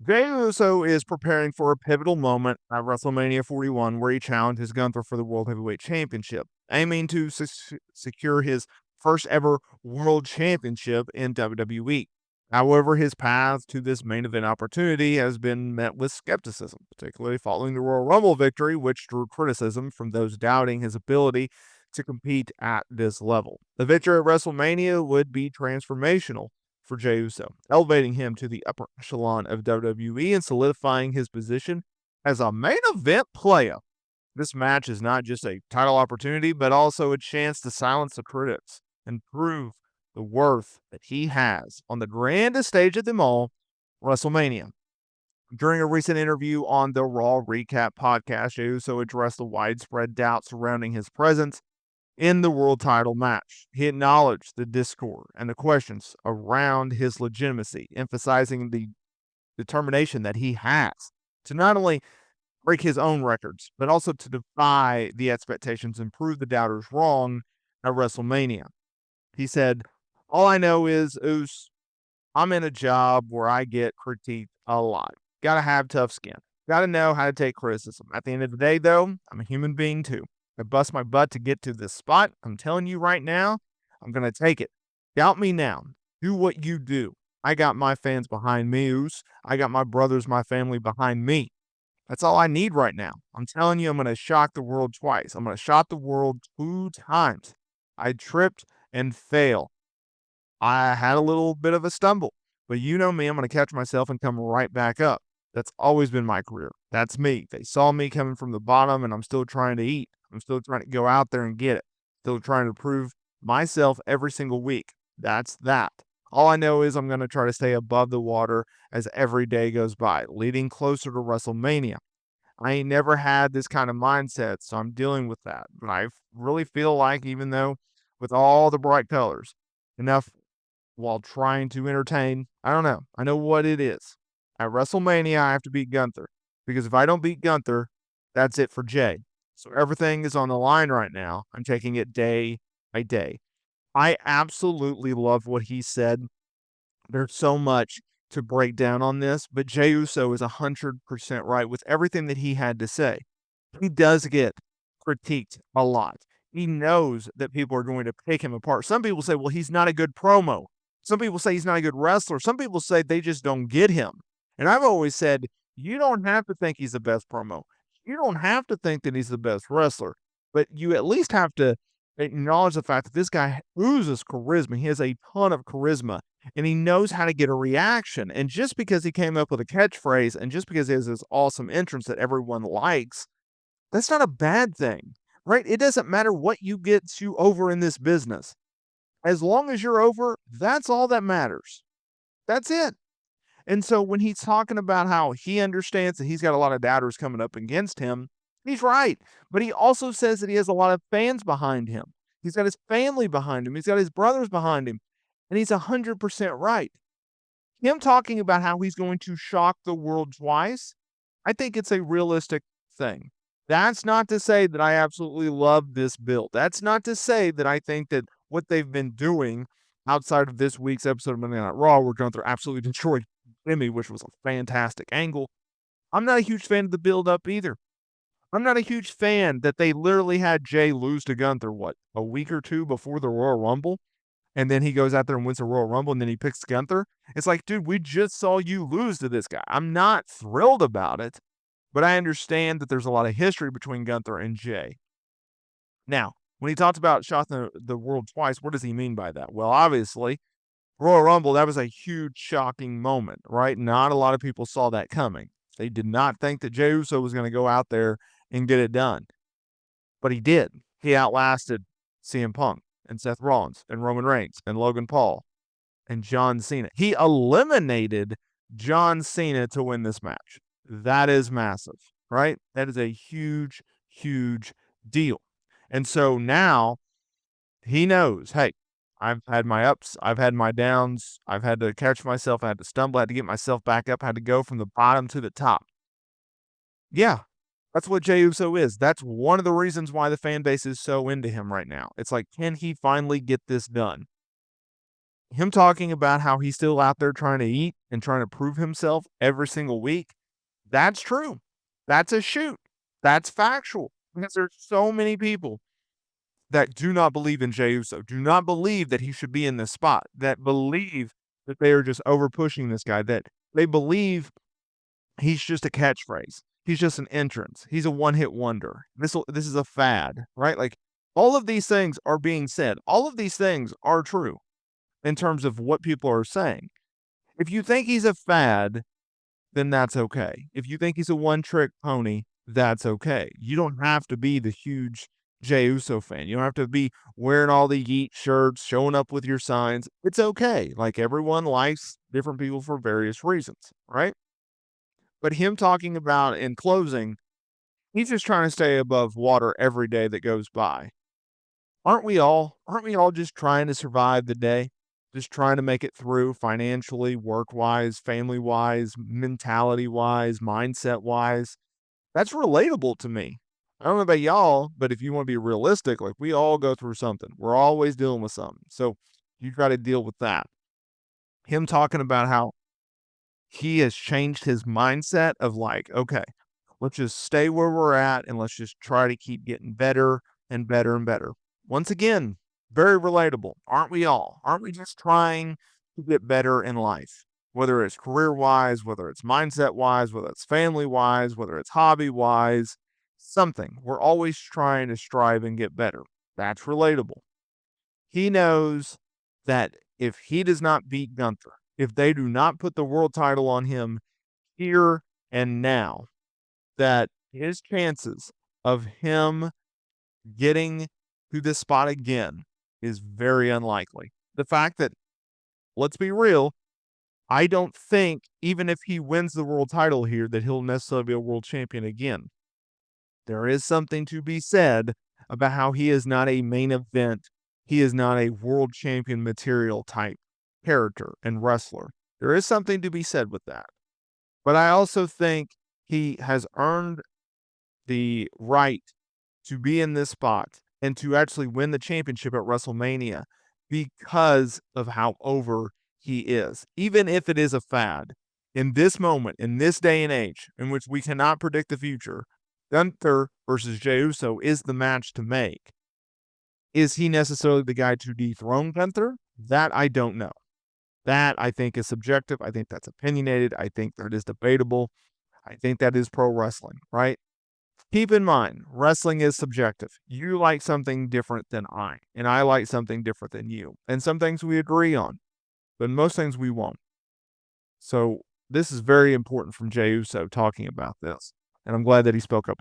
Jey Uso is preparing for a pivotal moment at WrestleMania 41 where he challenges Gunther for the World Heavyweight Championship, aiming to secure his first ever World Championship in WWE. However, his path to this main event opportunity has been met with skepticism, particularly following the Royal Rumble victory, which drew criticism from those doubting his ability to compete at this level. The victory at WrestleMania would be transformational for Jey Uso, elevating him to the upper echelon of WWE and solidifying his position as a main event player. This match is not just a title opportunity, but also a chance to silence the critics and prove the worth that he has on the grandest stage of them all, WrestleMania. During a recent interview on the Raw Recap podcast, Jey Uso addressed the widespread doubt surrounding his presence in the world title match. He acknowledged the discord and the questions around his legitimacy, emphasizing the determination that he has to not only break his own records, but also to defy the expectations and prove the doubters wrong at WrestleMania. He said, "All I know is, Oos, I'm in a job where I get critiqued a lot. Gotta have tough skin. Gotta know how to take criticism. At the end of the day, though, I'm a human being too. I bust my butt to get to this spot. I'm telling you right now, I'm gonna take it. Doubt me now. Do what you do. I got my fans behind me, Oos. I got my brothers, my family behind me. That's all I need right now. I'm telling you, I'm gonna shock the world twice. I'm gonna shock the world 2 times. I tripped and failed. I had a little bit of a stumble, but you know me, I'm going to catch myself and come right back up. That's always been my career. That's me. They saw me coming from the bottom, and I'm still trying to eat. I'm still trying to go out there and get it. Still trying to prove myself every single week. That's that. All I know is I'm going to try to stay above the water as every day goes by, leading closer to WrestleMania. I ain't never had this kind of mindset, so I'm dealing with that. But I really feel like, even though with all the bright colors, enough while trying to entertain. I don't know. I know what it is. At WrestleMania, I have to beat Gunther because if I don't beat Gunther, that's it for Jey. So everything is on the line right now. I'm taking it day by day. I absolutely love what he said. There's so much to break down on this, but Jey Uso is 100% right with everything that he had to say. He does get critiqued a lot. He knows that people are going to pick him apart. Some people say, well, he's not a good promo. Some people say he's not a good wrestler. Some people say they just don't get him. And I've always said, you don't have to think he's the best promo. You don't have to think that he's the best wrestler, but you at least have to acknowledge the fact that this guy oozes charisma. He has a ton of charisma and he knows how to get a reaction. And just because he came up with a catchphrase and just because he has this awesome entrance that everyone likes, that's not a bad thing, right? It doesn't matter what you get you over in this business. As long as you're over, that's all that matters. That's it. And so when he's talking about how he understands that he's got a lot of doubters coming up against him, he's right. But he also says that he has a lot of fans behind him. He's got his family behind him. He's got his brothers behind him. And he's 100% right. Him talking about how he's going to shock the world twice, I think it's a realistic thing. That's not to say that I absolutely love this build. That's not to say that I think that what they've been doing outside of this week's episode of Monday Night Raw, where Gunther absolutely destroyed Jimmy, which was a fantastic angle. I'm not a huge fan of the build up either. I'm not a huge fan that they literally had Jey lose to Gunther, what, a week or two before the Royal Rumble? And then he goes out there and wins the Royal Rumble, and then he picks Gunther. It's like, dude, we just saw you lose to this guy. I'm not thrilled about it, but I understand that there's a lot of history between Gunther and Jey. Now, when he talks about shocking the world twice, what does he mean by that? Well, obviously, Royal Rumble, that was a huge shocking moment, right? Not a lot of people saw that coming. They did not think that Jey Uso was going to go out there and get it done. But he did. He outlasted CM Punk and Seth Rollins and Roman Reigns and Logan Paul and John Cena. He eliminated John Cena to win this match. That is massive, right? That is a huge, huge deal. And so now he knows, hey, I've had my ups, I've had my downs, I've had to catch myself, I had to stumble, I had to get myself back up, I had to go from the bottom to the top. Yeah, that's what Jey Uso is. That's one of the reasons why the fan base is so into him right now. It's like, can he finally get this done? Him talking about how he's still out there trying to eat and trying to prove himself every single week, that's true. That's a shoot. That's factual. Because there's so many people that do not believe in Jey Uso, do not believe that he should be in this spot, that believe that they are just over pushing this guy, that they believe he's just a catchphrase. He's just an entrance. He's a one-hit wonder. This is a fad, right? Like all of these things are being said. All of these things are true in terms of what people are saying. If you think he's a fad, then that's okay. If you think he's a one-trick pony, that's okay. You don't have to be the huge Jey Uso fan. You don't have to be wearing all the Yeet shirts, showing up with your signs. It's okay. Like everyone likes different people for various reasons, right? But him talking about in closing, he's just trying to stay above water every day that goes by. Aren't we all? Aren't we all just trying to survive the day? Just trying to make it through financially, work-wise, family-wise, mentality-wise, mindset-wise. That's relatable to me. I don't know about y'all, but if you want to be realistic, like we all go through something. We're always dealing with something. So you try to deal with that. Him talking about how he has changed his mindset of like, okay, let's just stay where we're at and let's just try to keep getting better and better and better. Once again, very relatable. Aren't we all? Aren't we just trying to get better in life? Whether it's career wise, whether it's mindset wise, whether it's family wise, whether it's hobby wise, something. We're always trying to strive and get better. That's relatable. He knows that if he does not beat Gunther, if they do not put the world title on him here and now, that his chances of him getting to this spot again is very unlikely. The fact that, let's be real, I don't think even if he wins the world title here that he'll necessarily be a world champion again. There is something to be said about how he is not a main event, he is not a world champion material type character and wrestler. There is something to be said with that. But I also think he has earned the right to be in this spot and to actually win the championship at WrestleMania because of how over he is. Even if it is a fad, in this moment, in this day and age, in which we cannot predict the future, Gunther versus Jey Uso is the match to make. Is he necessarily the guy to dethrone Gunther? That I don't know. That I think is subjective. I think that's opinionated. I think that is debatable. I think that is pro wrestling, right? Keep in mind, wrestling is subjective. You like something different than I, and I like something different than you. And some things we agree on, but most things we won't. So this is very important from Jey Uso talking about this. And I'm glad that he spoke up.